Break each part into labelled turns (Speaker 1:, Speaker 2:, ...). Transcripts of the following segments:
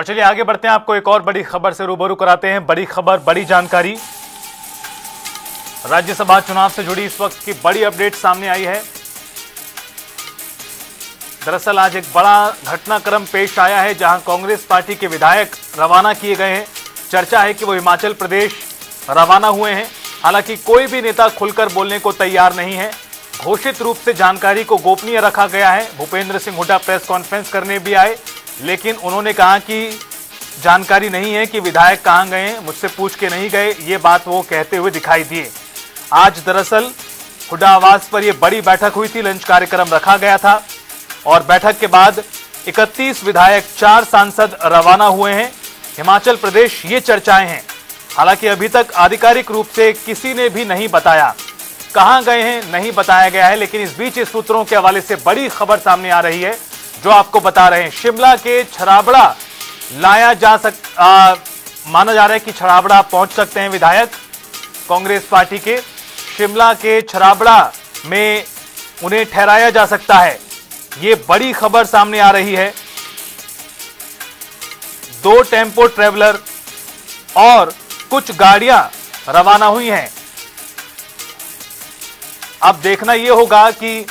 Speaker 1: और चलिए आगे बढ़ते हैं, आपको एक और बड़ी खबर से रूबरू कराते हैं। बड़ी खबर, बड़ी जानकारी, राज्यसभा चुनाव से जुड़ी इस वक्त की बड़ी अपडेट सामने आई है। दरअसल आज एक बड़ा घटनाक्रम पेश आया है जहां कांग्रेस पार्टी के विधायक रवाना किए गए हैं। चर्चा है कि वो हिमाचल प्रदेश रवाना हुए हैं। हालांकि कोई भी नेता खुलकर बोलने को तैयार नहीं है। घोषित रूप से जानकारी को गोपनीय रखा गया है। भूपेंद्र सिंह हुड्डा प्रेस कॉन्फ्रेंस करने भी आए, लेकिन उन्होंने कहा कि जानकारी नहीं है कि विधायक कहां गए हैं, मुझसे पूछ के नहीं गए, ये बात वो कहते हुए दिखाई दिए। आज दरअसल हुड्डा आवास पर यह बड़ी बैठक हुई थी, लंच कार्यक्रम रखा गया था और बैठक के बाद 31 विधायक, 4 सांसद रवाना हुए हैं हिमाचल प्रदेश, ये चर्चाएं हैं। हालांकि अभी तक आधिकारिक रूप से किसी ने भी नहीं बताया कहां गए हैं, नहीं बताया गया है। लेकिन इस बीच इस सूत्रों के हवाले से बड़ी खबर सामने आ रही है जो आपको बता रहे हैं। शिमला के छराबड़ा लाया माना जा रहा है कि छराबड़ा पहुंच सकते हैं विधायक कांग्रेस पार्टी के। शिमला के छराबड़ा में उन्हें ठहराया जा सकता है, ये बड़ी खबर सामने आ रही है। 2 टेम्पो ट्रेवलर और कुछ गाड़ियां रवाना हुई हैं। अब देखना यह होगा कि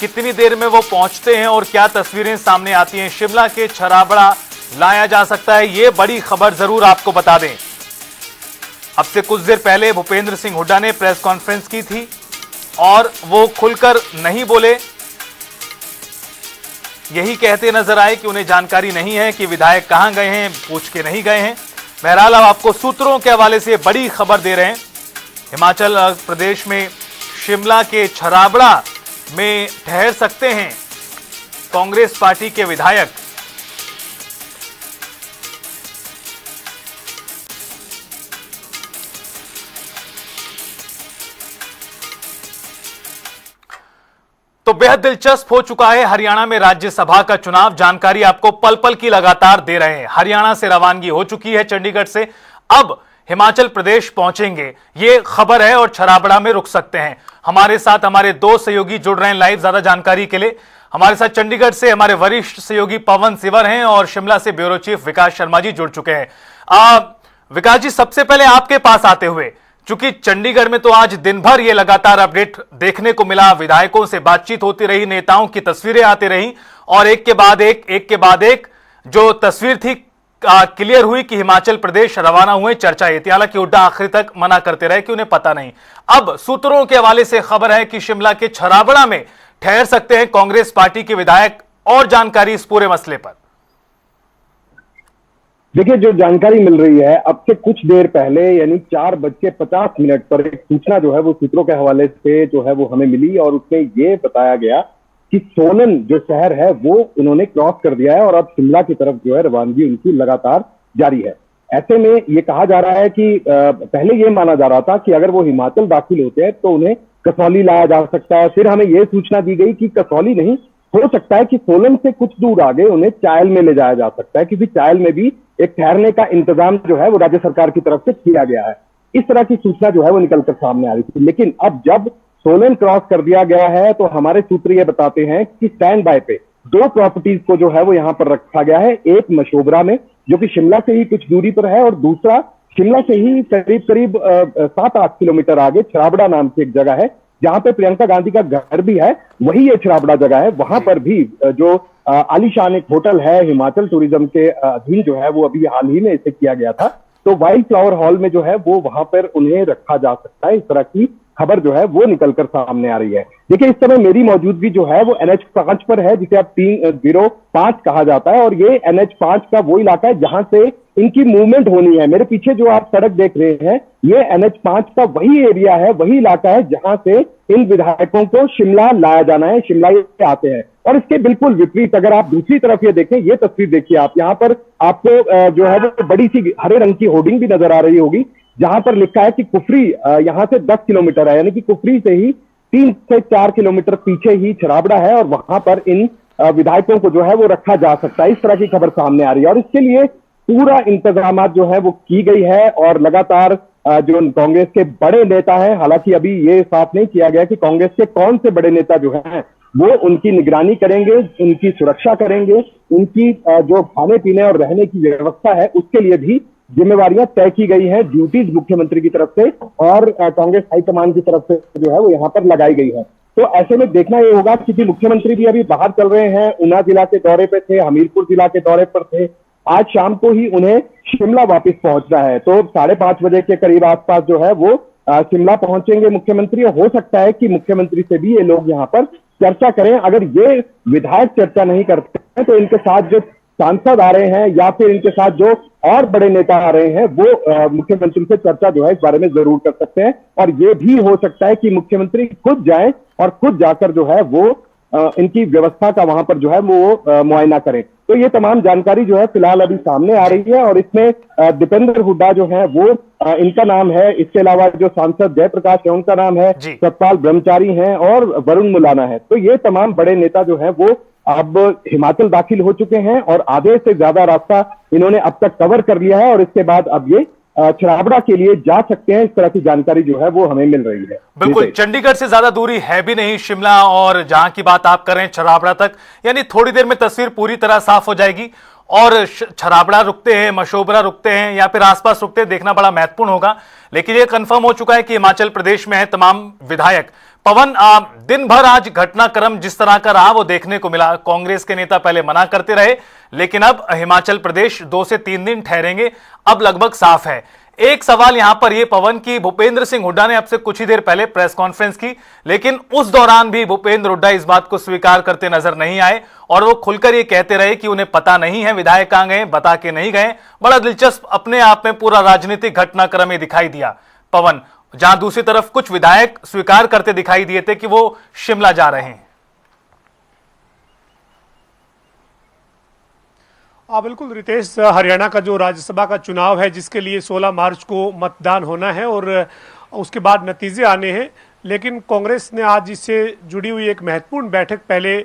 Speaker 1: कितनी देर में वो पहुंचते हैं और क्या तस्वीरें सामने आती हैं। शिमला के छराबड़ा लाया जा सकता है, ये बड़ी खबर जरूर आपको बता दें। अब से कुछ देर पहले भूपेंद्र सिंह हुड्डा ने प्रेस कॉन्फ्रेंस की थी और वो खुलकर नहीं बोले, यही कहते नजर आए कि उन्हें जानकारी नहीं है कि विधायक कहां गए हैं, पूछ के नहीं गए हैं। बहरहाल अब आपको सूत्रों के हवाले से बड़ी खबर दे रहे हैं। हिमाचल प्रदेश में शिमला के छराबड़ा में ठहर सकते हैं कांग्रेस पार्टी के विधायक। तो बेहद दिलचस्प हो चुका है हरियाणा में राज्यसभा का चुनाव। जानकारी आपको पल पल की लगातार दे रहे हैं। हरियाणा से रवानगी हो चुकी है चंडीगढ़ से, अब हिमाचल प्रदेश पहुंचेंगे, ये खबर है और छराबड़ा में रुक सकते हैं। हमारे साथ हमारे 2 सहयोगी जुड़ रहे हैं लाइव ज्यादा जानकारी के लिए। हमारे साथ चंडीगढ़ से हमारे वरिष्ठ सहयोगी पवन सिवर हैं और शिमला से ब्यूरो चीफ विकास शर्मा जी जुड़ चुके हैं। विकास जी, सबसे पहले आपके पास आते हुए, चूंकि चंडीगढ़ में तो आज दिन भर ये लगातार अपडेट देखने को मिला, विधायकों से बातचीत होती रही, नेताओं की तस्वीरें आती रही और एक के बाद एक जो तस्वीर थी क्लियर हुई कि हिमाचल प्रदेश रवाना हुए, चर्चा ये थी। हालांकि हुड्डा आखिर तक मना करते रहे कि उन्हें पता नहीं। अब सूत्रों के हवाले से खबर है कि शिमला के छराबड़ा में ठहर सकते हैं कांग्रेस पार्टी के विधायक। और जानकारी इस पूरे मसले पर
Speaker 2: देखिए, जो जानकारी मिल रही है अब से कुछ देर पहले यानी 4:50 पर एक सूचना जो है वो सूत्रों के हवाले से जो है वो हमें मिली और उसमें ये बताया गया कि सोलन जो शहर है वो उन्होंने क्रॉस कर दिया है और अब शिमला की तरफ जो है रवानगी उनकी लगातार जारी है। ऐसे में ये कहा जा रहा है कि पहले ये माना जा रहा था कि अगर वो हिमाचल दाखिल होते हैं तो उन्हें कसौली लाया जा सकता है। फिर हमें ये सूचना दी गई कि कसौली नहीं, हो सकता है कि सोलन से कुछ दूर आगे उन्हें चायल में ले जाया जा सकता है, क्योंकि चायल में भी एक ठहरने का इंतजाम जो है वो राज्य सरकार की तरफ से किया गया है। इस तरह की सूचना जो है वो निकलकर सामने आ रही थी। लेकिन अब जब सोलन क्रॉस कर दिया गया है तो हमारे सूत्र ये बताते हैं कि स्टैंड बाय पे 2 प्रॉपर्टीज को जो है वो यहां पर रखा गया है। एक मशोबरा में जो कि शिमला से ही कुछ दूरी पर है और दूसरा शिमला से ही करीब 7-8 किलोमीटर आगे छराबड़ा नाम से एक जगह है जहां पे प्रियंका गांधी का घर भी है। वही ये छराबड़ा जगह है। वहां पर भी जो आलीशान एक होटल है हिमाचल टूरिज्म के अधीन जो है वो अभी हाल ही में इसे किया गया था। तो वाइल्ड फ्लावर हॉल में जो है वो वहां पर उन्हें रखा जा सकता है। इस तरह की खबर जो है वो निकलकर सामने आ रही है। देखिए, इस समय मेरी मौजूदगी जो है वो NH5 पर है, जिसे अब 305 कहा जाता है और ये NH5 का वो इलाका है जहां से इनकी मूवमेंट होनी है। मेरे पीछे जो आप सड़क देख रहे हैं ये NH5 का वही एरिया है, वही इलाका है जहां से इन विधायकों को शिमला लाया जाना है, शिमला ये आते हैं। और इसके बिल्कुल विपरीत अगर आप दूसरी तरफ ये देखें, ये तस्वीर देखिए आप, यहाँ पर आपको जो है वो बड़ी सी हरे रंग की होर्डिंग भी नजर आ रही होगी जहां पर लिखा है कि कुफरी यहां से 10 किलोमीटर है, यानी कि कुफरी से ही 3 से 4 किलोमीटर पीछे ही छराबड़ा है और वहां पर इन विधायकों को जो है वो रखा जा सकता है। इस तरह की खबर सामने आ रही है और इसके लिए पूरा इंतजाम जो है वो की गई है और लगातार जो कांग्रेस के बड़े नेता हैं, हालांकि अभी ये साफ नहीं किया गया कि कांग्रेस के कौन से बड़े नेता जो हैं वो उनकी निगरानी करेंगे, उनकी सुरक्षा करेंगे, उनकी जो खाने पीने और रहने की व्यवस्था है उसके लिए भी जिम्मेवारियां तय की गई हैं, ड्यूटीज मुख्यमंत्री की तरफ से और कांग्रेस हाईकमान की तरफ से जो है वो यहाँ पर लगाई गई है। तो ऐसे में देखना ये होगा, क्योंकि मुख्यमंत्री भी अभी बाहर चल रहे हैं, ऊना जिला के दौरे पे थे, हमीरपुर जिला के दौरे पर थे, आज शाम को ही उन्हें शिमला वापस पहुंचना है। तो 5:30 बजे के करीब आसपास जो है वो शिमला पहुंचेंगे मुख्यमंत्री। हो सकता है कि मुख्यमंत्री से भी ये लोग यहाँ पर चर्चा करें। अगर ये विधायक चर्चा नहीं करते हैं तो इनके साथ जो सांसद आ रहे हैं या फिर इनके साथ जो और बड़े नेता आ रहे हैं वो मुख्यमंत्री से चर्चा जो है इस बारे में जरूर कर सकते हैं। और ये भी हो सकता है कि मुख्यमंत्री खुद जाएं और खुद जाकर जो है वो इनकी व्यवस्था का वहां पर जो है वो मुआयना करें। तो ये तमाम जानकारी जो है फिलहाल अभी सामने आ रही है और इसमें दीपेंद्र हुड्डा जो है वो इनका नाम है। इसके अलावा जो सांसद जयप्रकाश है उनका नाम है, सतपाल ब्रह्मचारी हैं और वरुण मुलाना है। तो ये तमाम बड़े नेता जो है वो अब हिमाचल दाखिल हो चुके हैं और आधे से ज्यादा रास्ता इन्होंने अब तक कवर कर लिया है और इसके बाद अब ये छराबड़ा के लिए जा सकते हैं। इस तरह की जानकारी जो है वो हमें मिल रही है।
Speaker 1: बिल्कुल, चंडीगढ़ से ज्यादा दूरी है भी नहीं शिमला, और जहां की बात आप कर रहे हैं छराबड़ा तक, यानी थोड़ी देर में तस्वीर पूरी तरह साफ हो जाएगी। और छराबड़ा रुकते हैं, मशोबरा रुकते हैं या फिर आसपास रुकते हैं, देखना बड़ा महत्वपूर्ण होगा। लेकिन यह कंफर्म हो चुका है कि हिमाचल प्रदेश में है तमाम विधायक। पवन, दिन भर आज घटनाक्रम जिस तरह का रहा वो देखने को मिला। कांग्रेस के नेता पहले मना करते रहे, लेकिन अब हिमाचल प्रदेश 2 से 3 दिन ठहरेंगे, अब लगभग साफ है। एक सवाल यहां पर यह पवन की भूपेंद्र सिंह हुड्डा ने अब से कुछ ही देर पहले प्रेस कॉन्फ्रेंस की, लेकिन उस दौरान भी भूपेंद्र हुड्डा इस बात को स्वीकार करते नजर नहीं आए और वो खुलकर ये कहते रहे कि उन्हें पता नहीं है विधायक कहां गए, बता के नहीं गए। बड़ा दिलचस्प अपने आप में पूरा राजनीतिक घटनाक्रम ये दिखाई दिया पवन, जहां दूसरी तरफ कुछ विधायक स्वीकार करते दिखाई दिए थे कि वो शिमला जा रहे हैं।
Speaker 3: बिल्कुल रितेश, हरियाणा का जो राज्यसभा का चुनाव है जिसके लिए 16 मार्च को मतदान होना है और उसके बाद नतीजे आने हैं, लेकिन कांग्रेस ने आज इससे जुड़ी हुई एक महत्वपूर्ण बैठक पहले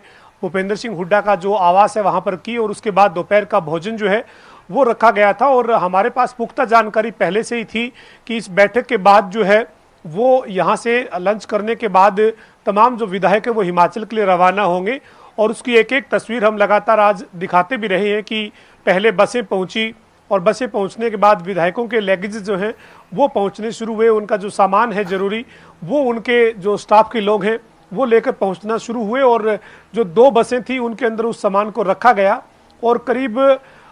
Speaker 3: भूपेंद्र सिंह हुड्डा का जो आवास है वहां पर की और उसके बाद दोपहर का भोजन जो है वो रखा गया था। और हमारे पास पुख्ता जानकारी पहले से ही थी कि इस बैठक के बाद जो है वो यहाँ से लंच करने के बाद तमाम जो विधायक है वो हिमाचल के लिए रवाना होंगे और उसकी एक एक तस्वीर हम लगातार आज दिखाते भी रहे हैं कि पहले बसें पहुंची और बसें पहुंचने के बाद विधायकों के लगेज जो हैं वो पहुंचने शुरू हुए, उनका जो सामान है जरूरी वो उनके जो स्टाफ के लोग हैं वो लेकर पहुंचना शुरू हुए और जो 2 बसें थी उनके अंदर उस सामान को रखा गया और करीब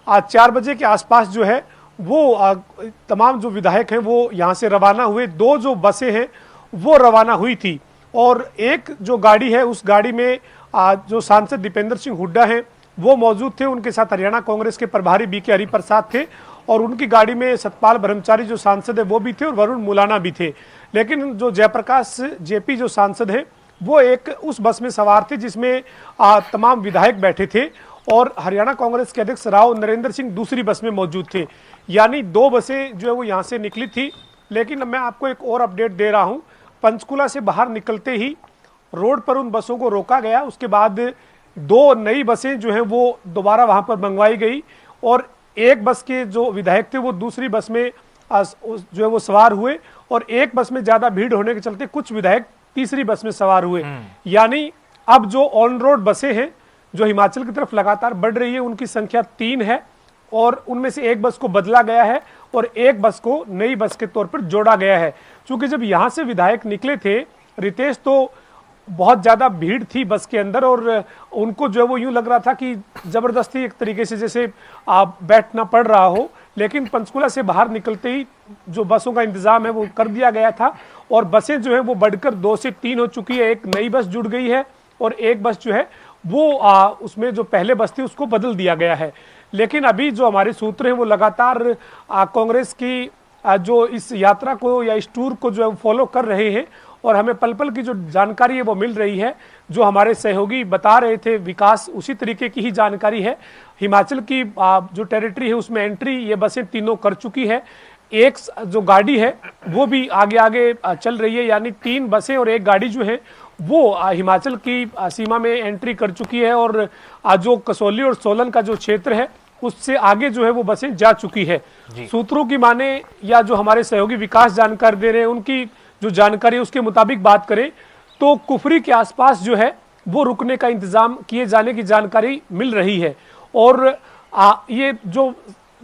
Speaker 3: आज 4 बजे के आसपास जो है वो तमाम जो विधायक हैं वो यहाँ से रवाना हुए। 2 जो बसें हैं वो रवाना हुई थी और एक जो गाड़ी है उस गाड़ी में जो सांसद दीपेंद्र सिंह हुड्डा हैं वो मौजूद थे, उनके साथ हरियाणा कांग्रेस के प्रभारी बीके हरिप्रसाद थे और उनकी गाड़ी में सतपाल ब्रह्मचारी जो सांसद है वो भी थे और वरुण मुलाना भी थे। लेकिन जो जयप्रकाश जेपी जो सांसद है वो एक उस बस में सवार थे जिसमें तमाम विधायक बैठे थे और हरियाणा कांग्रेस के अध्यक्ष राव नरेंद्र सिंह दूसरी बस में मौजूद थे। यानी 2 बसें जो है वो यहाँ से निकली थी। लेकिन मैं आपको एक और अपडेट दे रहा हूँ, पंचकुला से बाहर निकलते ही रोड पर उन बसों को रोका गया, उसके बाद 2 नई बसें जो हैं वो दोबारा वहां पर मंगवाई गई और एक बस के जो विधायक थे वो दूसरी बस में जो है वो सवार हुए और एक बस में ज्यादा भीड़ होने के चलते कुछ विधायक तीसरी बस में सवार हुए। यानी अब जो ऑन रोड बसें हैं जो हिमाचल की तरफ लगातार बढ़ रही है उनकी संख्या 3 है और उनमें से एक बस को बदला गया है और एक बस को नई बस के तौर पर जोड़ा गया है। क्योंकि जब यहां से विधायक निकले थे रितेश तो बहुत ज्यादा भीड़ थी बस के अंदर और उनको जो है वो यूं लग रहा था कि जबरदस्ती एक तरीके से जैसे बैठना पड़ रहा हो, लेकिन पंचकुला से बाहर निकलते ही जो बसों का इंतजाम है वो कर दिया गया था और बसें जो है वो बढ़कर 2 से 3 हो चुकी है। एक नई बस जुड़ गई है और एक बस जो है वो उसमें जो पहले बस थी उसको बदल दिया गया है। लेकिन अभी जो हमारे सूत्र हैं वो लगातार कांग्रेस की जो इस यात्रा को या इस टूर को जो है फॉलो कर रहे हैं और हमें पल पल की जो जानकारी है वो मिल रही है। जो हमारे सहयोगी बता रहे थे विकास, उसी तरीके की ही जानकारी है। हिमाचल की जो टेरिटरी है उसमें एंट्री ये बसें तीनों कर चुकी है। एक जो गाड़ी है वो भी आगे आगे चल रही है, यानी 3 बसें और एक गाड़ी जो है वो हिमाचल की सीमा में एंट्री कर चुकी है और जो कसौली और सोलन का जो क्षेत्र है उससे आगे जो है वो बसें जा चुकी है। सूत्रों की माने या जो हमारे सहयोगी विकास जानकारी दे रहे हैं उनकी जो जानकारी है उसके मुताबिक बात करें तो कुफरी के आसपास जो है वो रुकने का इंतजाम किए जाने की जानकारी मिल रही है। और ये जो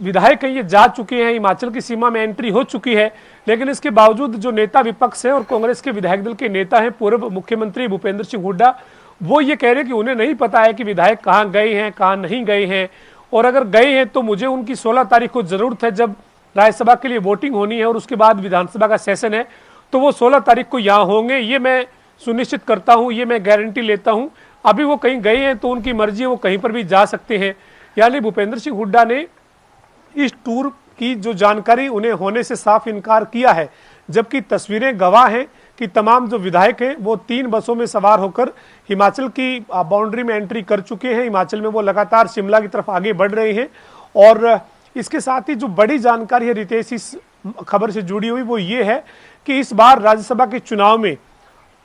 Speaker 3: विधायक हैं ये जा चुके हैं, हिमाचल की सीमा में एंट्री हो चुकी है, लेकिन इसके बावजूद जो नेता विपक्ष है और कांग्रेस के विधायक दल के नेता हैं, पूर्व मुख्यमंत्री भूपेंद्र सिंह हुड्डा, वो ये कह रहे हैं कि उन्हें नहीं पता है कि विधायक कहाँ गए हैं, कहाँ नहीं गए हैं, और अगर गए हैं तो मुझे उनकी 16 तारीख को जरूरत है, जब राज्यसभा के लिए वोटिंग होनी है और उसके बाद विधानसभा का सेशन है, तो वो 16 तारीख को यहाँ होंगे, ये मैं सुनिश्चित करता हूँ, ये मैं गारंटी लेता हूँ। अभी वो कहीं गए हैं तो उनकी मर्जी है, वो कहीं पर भी जा सकते हैं। यानी भूपेंद्र सिंह हुड्डा ने इस टूर की जो जानकारी उन्हें होने से साफ इनकार किया है, जबकि तस्वीरें गवाह हैं कि तमाम जो विधायक हैं वो 3 बसों में सवार होकर हिमाचल की बाउंड्री में एंट्री कर चुके हैं। हिमाचल में वो लगातार शिमला की तरफ आगे बढ़ रहे हैं। और इसके साथ ही जो बड़ी जानकारी है रितेश इस खबर से जुड़ी हुई, वो ये है कि इस बार राज्यसभा के चुनाव में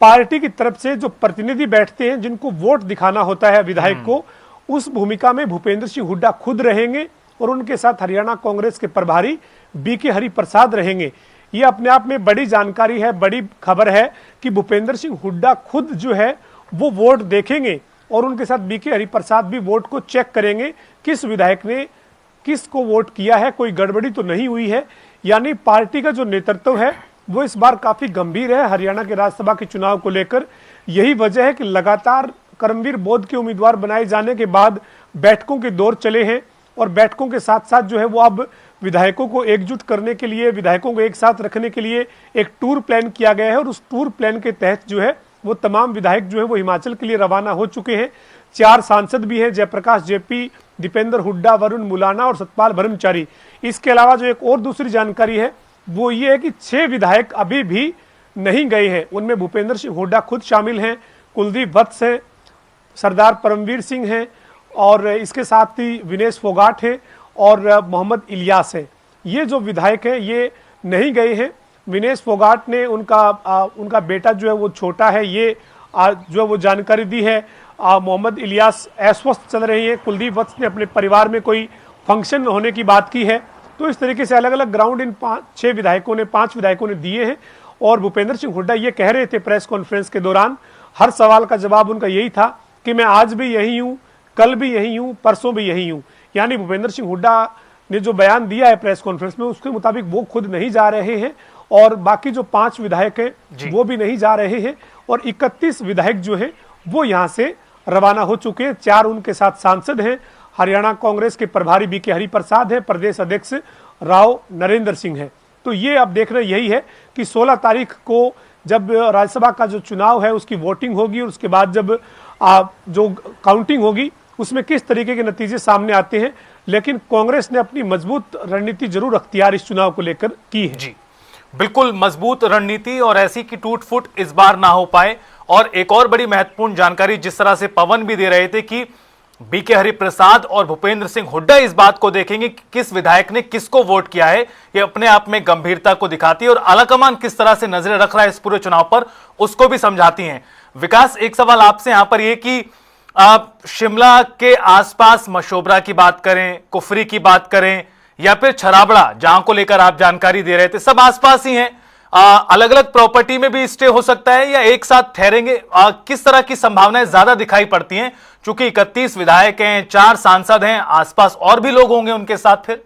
Speaker 3: पार्टी की तरफ से जो प्रतिनिधि बैठते हैं, जिनको वोट दिखाना होता है विधायक को, उस भूमिका में भूपेंद्र सिंह हुड्डा खुद रहेंगे और उनके साथ हरियाणा कांग्रेस के प्रभारी बीके हरिप्रसाद रहेंगे। ये अपने आप में बड़ी जानकारी है, बड़ी खबर है कि भूपेंद्र सिंह हुड्डा खुद जो है वो वोट देखेंगे और उनके साथ बीके हरिप्रसाद भी वोट को चेक करेंगे, किस विधायक ने किसको वोट किया है, कोई गड़बड़ी तो नहीं हुई है। यानी पार्टी का जो नेतृत्व है वो इस बार काफी गंभीर है हरियाणा के राज्यसभा के चुनाव को लेकर। यही वजह है कि लगातार करमवीर बोध के उम्मीदवार बनाए जाने के बाद बैठकों के दौर चले हैं और बैठकों के साथ साथ जो है वो अब विधायकों को एकजुट करने के लिए, विधायकों को एक साथ रखने के लिए एक टूर प्लान किया गया है और उस टूर प्लान के तहत जो है वो तमाम विधायक जो है वो हिमाचल के लिए रवाना हो चुके हैं। 4 सांसद भी हैं, जयप्रकाश जेपी, दीपेंद्र हुड्डा, वरुण मुलाना और सतपाल ब्रह्मचारी। इसके अलावा जो एक और दूसरी जानकारी है वो ये है कि 6 विधायक अभी भी नहीं गए हैं। उनमें भूपेंद्र सिंह हुड्डा खुद शामिल हैं, कुलदीप वत्स है, सरदार परमवीर सिंह हैं और इसके साथ ही विनेश फोगाट है और मोहम्मद इलियास है। ये जो विधायक है ये नहीं गए हैं। विनेश फोगाट ने उनका बेटा जो है वो छोटा है, ये जो है वो जानकारी दी है। मोहम्मद इलियास अस्वस्थ चल रही है। कुलदीप वत्स ने अपने परिवार में कोई फंक्शन होने की बात की है। तो इस तरीके से अलग अलग ग्राउंड इन 5 विधायकों ने दिए हैं। और भूपेंद्र सिंह हुड्डा ये कह रहे थे प्रेस कॉन्फ्रेंस के दौरान, हर सवाल का जवाब उनका यही था कि मैं आज भी यही हूँ, कल भी यही हूँ, परसों भी यही हूँ। यानी भूपेंद्र सिंह हुड्डा ने जो बयान दिया है प्रेस कॉन्फ्रेंस में, उसके मुताबिक वो खुद नहीं जा रहे हैं और बाकी जो 5 विधायक हैं वो भी नहीं जा रहे हैं और 31 विधायक जो है वो यहाँ से रवाना हो चुके हैं। 4 उनके साथ सांसद हैं। हरियाणा कांग्रेस के प्रभारी बीके हरिप्रसाद है, प्रदेश अध्यक्ष राव नरेंद्र सिंह है। तो ये अब देखना यही है कि 16 तारीख को जब राज्यसभा का जो चुनाव है उसकी वोटिंग होगी और उसके बाद जब जो काउंटिंग होगी उसमें किस तरीके के नतीजे सामने आते हैं। लेकिन कांग्रेस ने अपनी मजबूत रणनीति जरूर अख्तियार इस चुनाव को लेकर की है।
Speaker 1: जी बिल्कुल, मजबूत रणनीति और ऐसी की टूट फूट इस बार ना हो पाए। और एक और बड़ी महत्वपूर्ण जानकारी जिस तरह से पवन भी दे रहे थे कि बीके हरिप्रसाद और भूपेंद्र सिंह हुड्डा इस बात को देखेंगे कि किस विधायक ने किसको वोट किया है, ये अपने आप में गंभीरता को दिखाती है और आलाकमान किस तरह से नजरें रख रहा है इस पूरे चुनाव पर उसको भी समझाती हैं। विकास, एक सवाल आपसे यहां पर यह कि आप शिमला के आसपास मशोबरा की बात करें, कुफरी की बात करें या फिर छराबड़ा जहां को लेकर आप जानकारी दे रहे थे, सब आसपास ही हैं। अलग अलग प्रॉपर्टी में भी स्टे हो सकता है या एक साथ ठहरेंगे? किस तरह की संभावनाएं ज्यादा दिखाई पड़ती हैं? चूंकि 31 विधायक हैं, 4 सांसद हैं, आसपास और भी लोग होंगे उनके साथ। फिर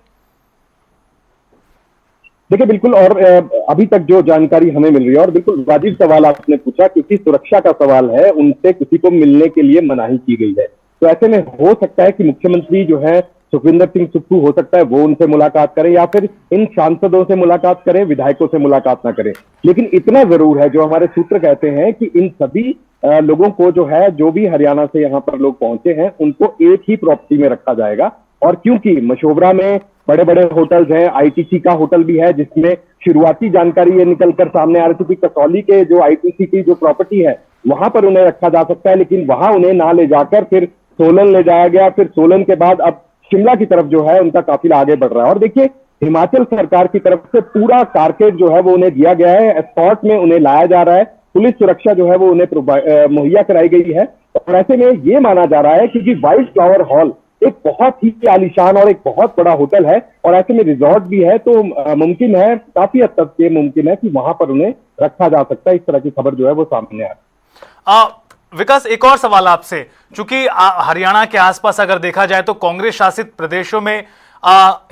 Speaker 2: देखिए बिल्कुल, और अभी तक जो जानकारी हमें मिल रही है, और बिल्कुल वाजिब सवाल आपने पूछा क्योंकि सुरक्षा का सवाल है, उनसे किसी को मिलने के लिए मनाही की गई है। तो ऐसे में हो सकता है कि मुख्यमंत्री जो है सुखविंदर सिंह सुक्खू, हो सकता है वो उनसे मुलाकात करें या फिर इन सांसदों से मुलाकात करें, विधायकों से मुलाकात ना करें। लेकिन इतना जरूर है, जो हमारे सूत्र कहते हैं कि इन सभी लोगों को जो है, जो भी हरियाणा से यहाँ पर लोग पहुंचे हैं, उनको एक ही प्रॉपर्टी में रखा जाएगा। और क्योंकि मशोबरा में बड़े बड़े होटल्स हैं, आईटीसी का होटल भी है, जिसमें शुरुआती जानकारी ये निकलकर सामने आ रही थी कि कसौली के जो आईटीसी की जो प्रॉपर्टी है वहां पर उन्हें रखा जा सकता है, लेकिन वहां उन्हें ना ले जाकर फिर सोलन ले जाया गया। फिर सोलन के बाद अब शिमला की तरफ जो है उनका काफिला आगे बढ़ रहा है। और देखिए, हिमाचल सरकार की तरफ से पूरा कारकेट जो है वो उन्हें दिया गया है, एस्कॉर्ट में उन्हें लाया जा रहा है, पुलिस सुरक्षा जो है वो उन्हें मुहैया कराई गई है। और ऐसे में ये माना जा रहा है क्योंकि व्हाइट फ्लावर हॉल एक बहुत ही आलीशान और एक बहुत बड़ा होटल है और ऐसे में रिजॉर्ट भी है, तो मुमकिन है, काफी हद तक ये मुमकिन है कि वहां पर उन्हें रखा जा सकता है। इस तरह की खबर जो है वो सामने आ रही है।
Speaker 1: विकास, एक और सवाल आपसे, चूंकि हरियाणा के आसपास अगर देखा जाए तो कांग्रेस शासित प्रदेशों में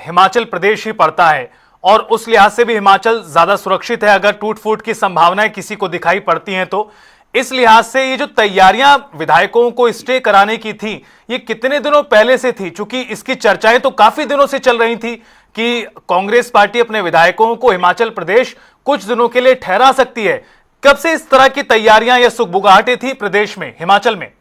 Speaker 1: हिमाचल प्रदेश ही पड़ता है और उस लिहाज से भी हिमाचल ज्यादा सुरक्षित है अगर टूट फूट की संभावनाएं किसी को दिखाई पड़ती हैं तो। इस लिहाज से ये जो तैयारियां विधायकों को स्टे कराने की थी, ये कितने दिनों पहले से थी? चूंकि इसकी चर्चाएं तो काफी दिनों से चल रही थी कि कांग्रेस पार्टी अपने विधायकों को हिमाचल प्रदेश कुछ दिनों के लिए ठहरा सकती है। कब से इस तरह की तैयारियां या सुगबुगाहटें थी प्रदेश में, हिमाचल में?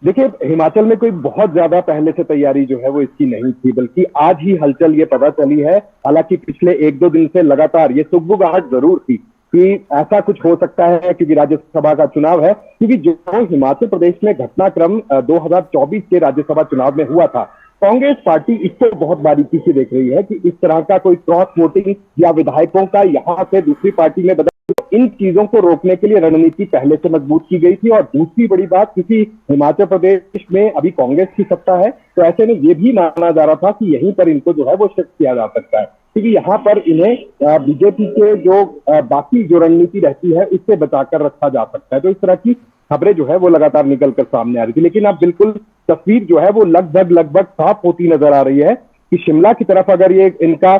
Speaker 2: देखिए, हिमाचल में कोई बहुत ज्यादा पहले से तैयारी जो है वो इसकी नहीं थी, बल्कि आज ही हलचल ये पता चली है। हालांकि पिछले 1-2 दिन से लगातार ये सुगबुगाहट जरूर थी कि ऐसा कुछ हो सकता है, क्योंकि राज्यसभा का चुनाव है। क्योंकि जो हिमाचल प्रदेश में घटनाक्रम 2024 के राज्यसभा चुनाव में हुआ था, कांग्रेस पार्टी इसको बहुत बारीकी से देख रही है कि इस तरह का कोई क्रॉस वोटिंग या विधायकों का यहां से दूसरी पार्टी में बदल, इन चीजों को रोकने के लिए रणनीति पहले से मजबूत की गई थी। और दूसरी बड़ी बात, क्योंकि हिमाचल प्रदेश में अभी कांग्रेस की सत्ता है, तो ऐसे में यह भी माना जा रहा था कि यहीं पर इनको जो है वो शिफ्ट किया जा सकता है, क्योंकि यहाँ पर इन्हें बीजेपी के जो बाकी जो रणनीति रहती है उससे बचाकर रखा जा सकता है। तो इस तरह की खबरें जो है वो लगातार निकलकर सामने आ रही थी। लेकिन अब बिल्कुल तस्वीर जो है वो लगभग साफ होती नजर आ रही है कि शिमला की तरफ अगर ये इनका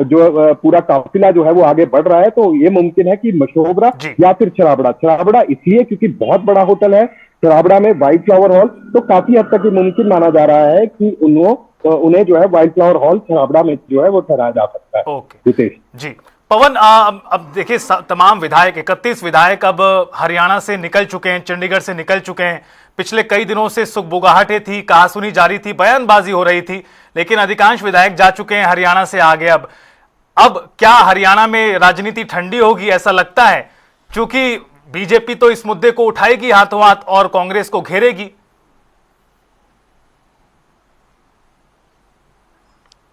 Speaker 2: जो पूरा काफिला जो है वो आगे बढ़ रहा है, तो ये मुमकिन है कि मशोबरा या फिर छराबड़ा इसलिए क्योंकि बहुत बड़ा होटल है छराबड़ा में, व्हाइट फ्लावर हॉल, तो काफी हद तक ये मुमकिन माना जा रहा है कि उन्हें जो है व्हाइट फ्लावर हॉल छराबड़ा में जो है वो ठहराया जा सकता है।
Speaker 1: ओके जी पवन, अब देखिए तमाम विधायक 31 विधायक अब हरियाणा से निकल चुके हैं, चंडीगढ़ से निकल चुके हैं। पिछले कई दिनों से सुगबुगाहटें थी, कहासुनी जारी थी, बयानबाजी हो रही थी, लेकिन अधिकांश विधायक जा चुके हैं हरियाणा से आगे। अब क्या हरियाणा में राजनीति ठंडी होगी, ऐसा लगता है? क्योंकि बीजेपी तो इस मुद्दे को उठाएगी हाथों हाथ और कांग्रेस को घेरेगी।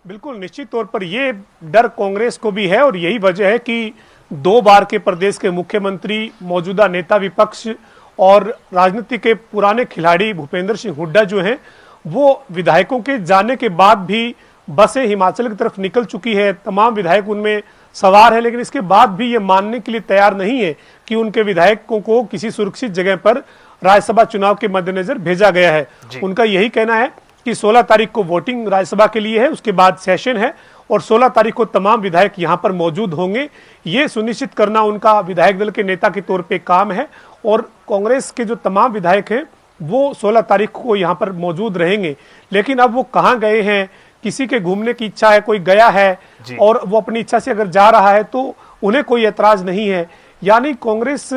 Speaker 3: बिल्कुल निश्चित तौर पर यह डर कांग्रेस को भी है और यही वजह है कि 2 बार के प्रदेश के मुख्यमंत्री, मौजूदा नेता विपक्ष और राजनीति के पुराने खिलाड़ी भूपेंद्र सिंह हुड्डा जो हैं, वो विधायकों के जाने के बाद भी बसें हिमाचल की तरफ निकल चुकी है। तमाम विधायक उनमें सवार है, लेकिन इसके बाद भी ये मानने के लिए तैयार नहीं है कि उनके विधायकों को किसी सुरक्षित जगह पर राज्यसभा चुनाव के मद्देनजर भेजा गया है। उनका यही कहना है कि 16 तारीख को वोटिंग राज्यसभा के लिए है, उसके बाद सेशन है और 16 तारीख को तमाम विधायक यहां पर मौजूद होंगे। ये सुनिश्चित करना उनका विधायक दल के नेता के तौर पे काम है और कांग्रेस के जो तमाम विधायक हैं वो 16 तारीख को यहां पर मौजूद रहेंगे। लेकिन अब वो कहां गए हैं, किसी के घूमने की इच्छा है, कोई गया है और वो अपनी इच्छा से अगर जा रहा है तो उन्हें कोई एतराज नहीं है। यानी कांग्रेस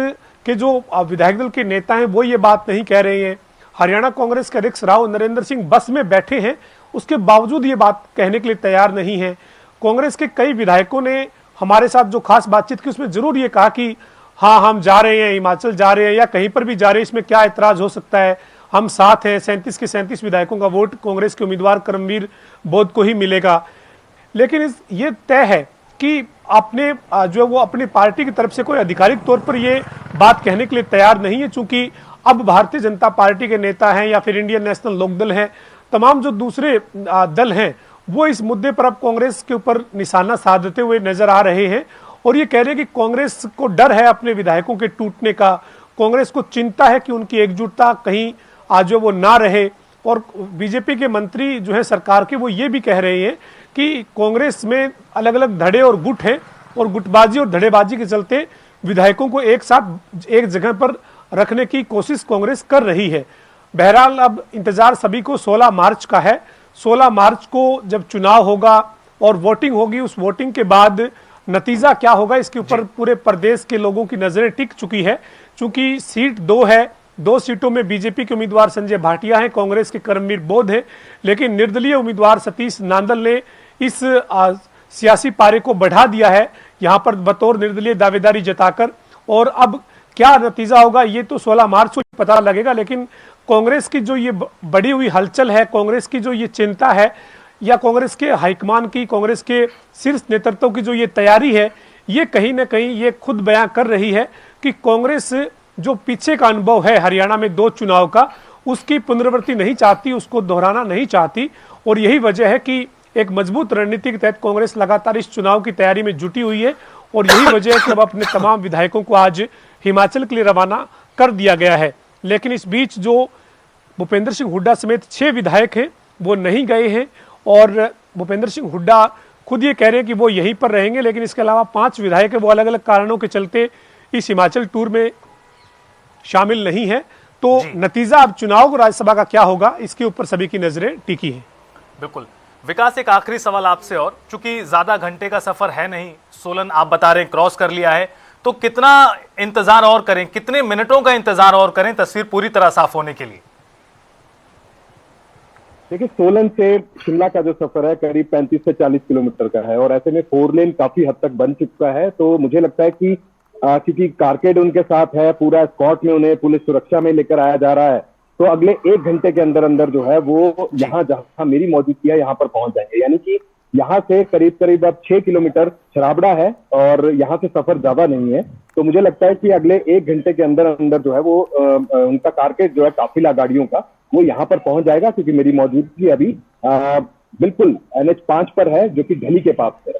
Speaker 3: के जो विधायक दल के नेता हैं वो ये बात नहीं कह रहे हैं। हरियाणा कांग्रेस के अध्यक्ष राव नरेंद्र सिंह बस में बैठे हैं, उसके बावजूद ये बात कहने के लिए तैयार नहीं है। कांग्रेस के कई विधायकों ने हमारे साथ जो खास बातचीत की उसमें जरूर ये कहा कि हाँ, हम जा रहे हैं, हिमाचल जा रहे हैं या कहीं पर भी जा रहे हैं, इसमें क्या एतराज हो सकता है, हम साथ हैं। 37 के 37 विधायकों का वोट कांग्रेस के उम्मीदवार करमवीर बोध को ही मिलेगा। लेकिन ये तय है कि आपने जो वो अपनी पार्टी की तरफ से कोई आधिकारिक तौर पर ये बात कहने के लिए तैयार नहीं है, चूंकि अब भारतीय जनता पार्टी के नेता हैं या फिर इंडियन नेशनल लोकदल हैं, तमाम जो दूसरे दल हैं वो इस मुद्दे पर अब कांग्रेस के ऊपर निशाना साधते हुए नजर आ रहे हैं और ये कह रहे हैं कि कांग्रेस को डर है अपने विधायकों के टूटने का, कांग्रेस को चिंता है कि उनकी एकजुटता कहीं आज वो ना रहे। और बीजेपी के मंत्री जो है सरकार के, वो ये भी कह रहे हैं कि कांग्रेस में अलग अलग धड़े और गुट हैं और गुटबाजी और धड़ेबाजी के चलते विधायकों को एक साथ एक जगह पर रखने की कोशिश कांग्रेस कर रही है। बहरहाल अब इंतजार सभी को 16 मार्च का है। 16 मार्च को जब चुनाव होगा और वोटिंग होगी, उस वोटिंग के बाद नतीजा क्या होगा इसके ऊपर पूरे प्रदेश के लोगों की नजरें टिक चुकी है। चूंकि सीट 2 है, 2 सीटों में बीजेपी के उम्मीदवार संजय भाटिया हैं, कांग्रेस के करमवीर बोध हैं, लेकिन निर्दलीय उम्मीदवार सतीश नांदल ने इस सियासी पारे को बढ़ा दिया है यहां पर बतौर निर्दलीय दावेदारी जताकर। और अब क्या नतीजा होगा ये तो 16 मार्च को पता लगेगा। लेकिन कांग्रेस की जो ये बढ़ी हुई हलचल है, कांग्रेस की जो ये चिंता है या कांग्रेस के हाईकमान की, कांग्रेस के शीर्ष नेतृत्व की जो ये तैयारी है, ये कहीं ना कहीं ये खुद बयां कर रही है कि कांग्रेस जो पीछे का अनुभव है हरियाणा में 2 चुनाव का, उसकी पुनरावृत्ति नहीं चाहती, उसको दोहराना नहीं चाहती। और यही वजह है कि एक मजबूत रणनीति के तहत कांग्रेस लगातार इस चुनाव की तैयारी में जुटी हुई है और यही वजह है कि अब अपने तमाम विधायकों को आज हिमाचल के लिए रवाना कर दिया गया है। लेकिन इस बीच जो भूपेंद्र सिंह हुड्डा समेत 6 विधायक हैं वो नहीं गए हैं और भूपेंद्र सिंह हुड्डा खुद ये कह रहे हैं कि वो यहीं पर रहेंगे, लेकिन इसके अलावा 5 विधायक हैं वो अलग अलग कारणों के चलते इस हिमाचल टूर में शामिल नहीं है। तो नतीजा अब चुनाव राज्यसभा का क्या होगा, इसके ऊपर सभी की नजरें टिकी हैं।
Speaker 1: बिल्कुल विकास, एक आखिरी सवाल आपसे, और चूंकि ज्यादा घंटे का सफर है नहीं, सोलन आप बता रहे हैं क्रॉस कर लिया है, तो कितना इंतजार और करें, कितने मिनटों का इंतजार और करें तस्वीर पूरी तरह साफ होने के लिए?
Speaker 2: देखिए, सोलन से शिमला का जो सफर है करीब 35 से 40 किलोमीटर का है और ऐसे में 4 लेन काफी हद तक बन चुका है। तो मुझे लगता है कि क्योंकि कारकेड उनके साथ है, पूरा स्कॉट में उन्हें पुलिस सुरक्षा में लेकर आया जा रहा है, तो अगले 1 घंटे के अंदर अंदर जो है वो यहाँ जहां मेरी मौजूदगी है यहाँ पर पहुंच जाएंगे। यानी कि यहाँ से करीब करीब अब 6 किलोमीटर छराबड़ा है और यहाँ से सफर ज्यादा नहीं है। तो मुझे लगता है कि अगले 1 घंटे के अंदर अंदर जो है वो उनका कारकेड जो है काफिला गाड़ियों का वो यहाँ पर पहुंच जाएगा, क्योंकि मेरी मौजूदगी अभी बिल्कुल NH5 पर है, जो कि ढली के पास है।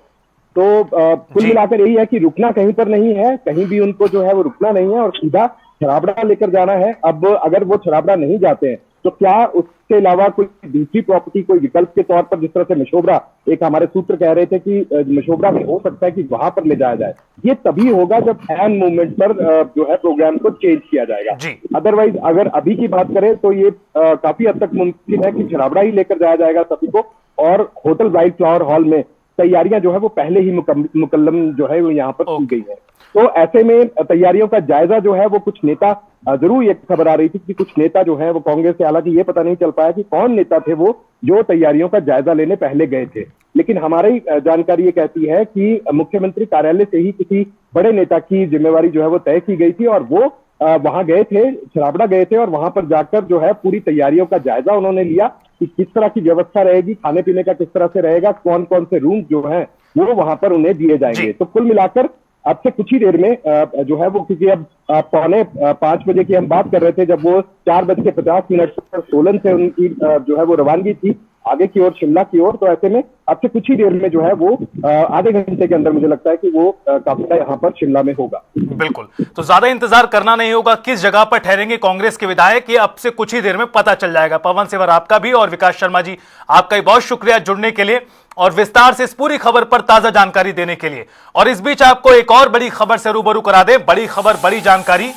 Speaker 2: तो कुल मिलाकर यही है कि रुकना कहीं पर नहीं है, कहीं भी उनको जो है वो रुकना नहीं है और सीधा छराबड़ा लेकर जाना है। अब अगर वो छराबड़ा नहीं जाते हैं तो क्या उसके अलावा कोई दूसरी प्रॉपर्टी, कोई विकल्प के तौर पर, जिस तरह से मशोबरा, एक हमारे सूत्र कह रहे थे कि मशोबरा में हो सकता है कि वहां पर ले जाया जाए, ये तभी होगा जब एन मूवमेंट पर जो है प्रोग्राम को चेंज किया जाएगा। अदरवाइज अगर अभी की बात करें तो ये काफी हद तक मुमकिन है कि छराबड़ा ही लेकर जाया जाएगा सभी को, और होटल ब्राइट फ्लावर हॉल में तैयारियां जो है वो पहले ही मुकम्मल जो है वो यहाँ पर की गई है। तो ऐसे में तैयारियों का जायजा जो है वो कुछ नेता, जरूर एक खबर आ रही थी कि कुछ नेता जो है वो कांग्रेस से, हालांकि ये पता नहीं चल पाया कि कौन नेता थे वो जो तैयारियों का जायजा लेने पहले गए थे, लेकिन हमारी जानकारी ये कहती है कि मुख्यमंत्री कार्यालय से ही किसी बड़े नेता की जिम्मेवारी जो है वो तय की गई थी और वो वहां गए थे, छराबड़ा गए थे और वहां पर जाकर जो है पूरी तैयारियों का जायजा उन्होंने लिया कि किस तरह की व्यवस्था रहेगी, खाने पीने का किस तरह से रहेगा, कौन कौन से रूम जो हैं वो वहां पर उन्हें दिए जाएंगे। तो कुल मिलाकर अब से कुछ ही देर में जो है वो, क्योंकि अब 4:45 बजे की हम बात कर रहे थे जब वो 4:50 पर सोलन से उनकी जो है वो रवानगी थी आगे की ओर, शिमला की ओर। तो ऐसे में अब से कुछ ही देर में जो है वो आधे घंटे के अंदर मुझे लगता है कि वो काफिला यहाँ पर शिमला में होगा।
Speaker 1: बिल्कुल, तो ज्यादा इंतजार करना नहीं होगा। किस जगह पर ठहरेंगे कांग्रेस के विधायक, ये अब से कुछ ही देर में पता चल जाएगा। पवन सेवर आपका भी और विकास शर्मा जी आपका भी बहुत शुक्रिया जुड़ने के लिए और विस्तार से इस पूरी खबर पर ताजा जानकारी देने के लिए। और इस बीच आपको एक और बड़ी खबर से रूबरू करा दें, बड़ी खबर, बड़ी जानकारी,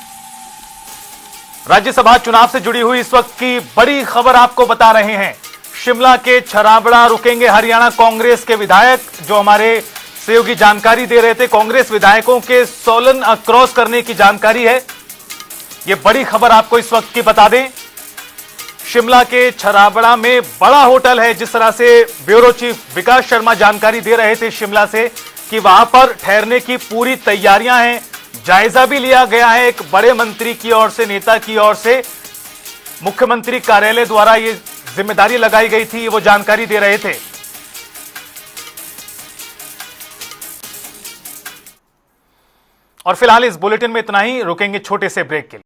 Speaker 1: राज्यसभा चुनाव से जुड़ी हुई इस वक्त की बड़ी खबर आपको बता रहे हैं। शिमला के छराबड़ा रुकेंगे हरियाणा कांग्रेस के विधायक, जो हमारे सहयोगी जानकारी दे रहे थे। कांग्रेस विधायकों के सोलन क्रॉस करने की जानकारी है, यह बड़ी खबर आपको इस वक्त की बता दें। शिमला के छराबड़ा में बड़ा होटल है, जिस तरह से ब्यूरो चीफ विकास शर्मा जानकारी दे रहे थे शिमला से कि वहां पर ठहरने की पूरी तैयारियां हैं। जायजा भी लिया गया है एक बड़े मंत्री की ओर से, नेता की ओर से, मुख्यमंत्री कार्यालय द्वारा ये जिम्मेदारी लगाई गई थी, वो जानकारी दे रहे थे। और फिलहाल इस बुलेटिन में इतना ही, रुकेंगे छोटे से ब्रेक के लिए।